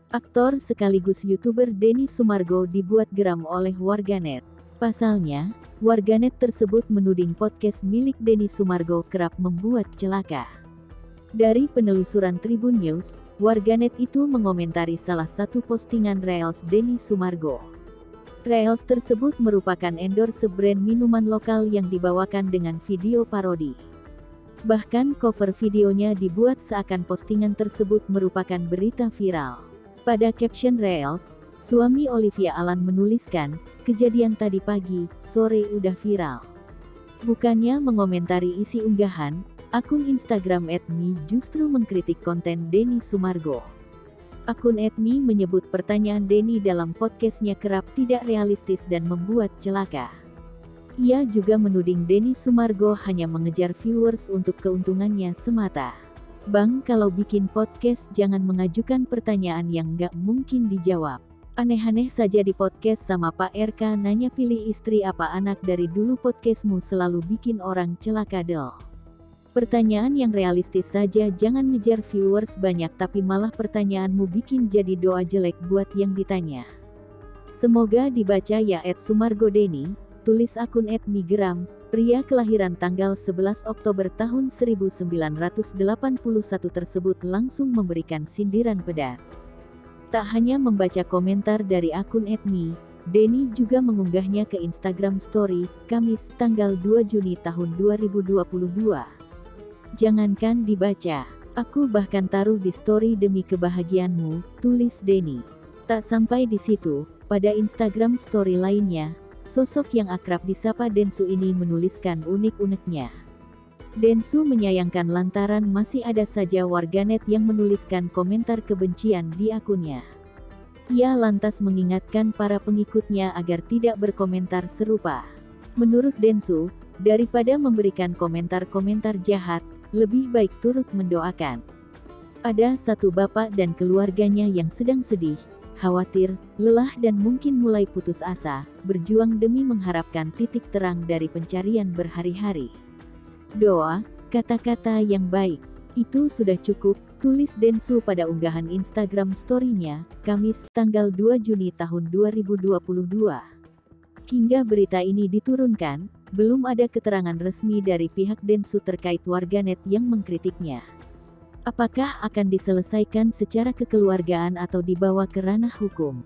Aktor sekaligus YouTuber Denny Sumargo dibuat geram oleh warganet. Pasalnya, warganet tersebut menuding podcast milik Denny Sumargo kerap membuat celaka. Dari penelusuran Tribun News, warganet itu mengomentari salah satu postingan Reels Denny Sumargo. Reels tersebut merupakan endorse brand minuman lokal yang dibawakan dengan video parodi. Bahkan cover videonya dibuat seakan postingan tersebut merupakan berita viral. Pada caption Reels, suami Olivia Alan menuliskan, "Kejadian tadi pagi, sore udah viral." Bukannya mengomentari isi unggahan, akun Instagram @me justru mengkritik konten Denny Sumargo. Akun @me menyebut pertanyaan Denny dalam podcastnya kerap tidak realistis dan membuat celaka. Ia juga menuding Denny Sumargo hanya mengejar viewers untuk keuntungannya semata. "Bang, kalau bikin podcast jangan mengajukan pertanyaan yang nggak mungkin dijawab. Aneh-aneh saja di podcast sama Pak RK nanya pilih istri apa anak, dari dulu podcastmu selalu bikin orang celaka del. Pertanyaan yang realistis saja, jangan ngejar viewers banyak tapi malah pertanyaanmu bikin jadi doa jelek buat yang ditanya. Semoga dibaca ya @Sumargo Denny," tulis akun @me geram. Pria kelahiran tanggal 11 Oktober tahun 1981 tersebut langsung memberikan sindiran pedas. Tak hanya membaca komentar dari akun @me, Denny juga mengunggahnya ke Instagram Story, Kamis, tanggal 2 Juni tahun 2022. "Jangankan dibaca, aku bahkan taruh di story demi kebahagiaanmu," tulis Denny. Tak sampai di situ, pada Instagram Story lainnya, sosok yang akrab disapa Densu ini menuliskan unek-uneknya. Densu menyayangkan lantaran masih ada saja warganet yang menuliskan komentar kebencian di akunnya. Ia lantas mengingatkan para pengikutnya agar tidak berkomentar serupa. Menurut Densu, daripada memberikan komentar-komentar jahat, lebih baik turut mendoakan. Ada satu bapak dan keluarganya yang sedang sedih, khawatir, lelah dan mungkin mulai putus asa, berjuang demi mengharapkan titik terang dari pencarian berhari-hari. "Doa, kata-kata yang baik, itu sudah cukup," tulis Densu pada unggahan Instagram Story-nya, Kamis, tanggal 2 Juni tahun 2022. Hingga berita ini diturunkan, belum ada keterangan resmi dari pihak Densu terkait warganet yang mengkritiknya. Apakah akan diselesaikan secara kekeluargaan atau dibawa ke ranah hukum?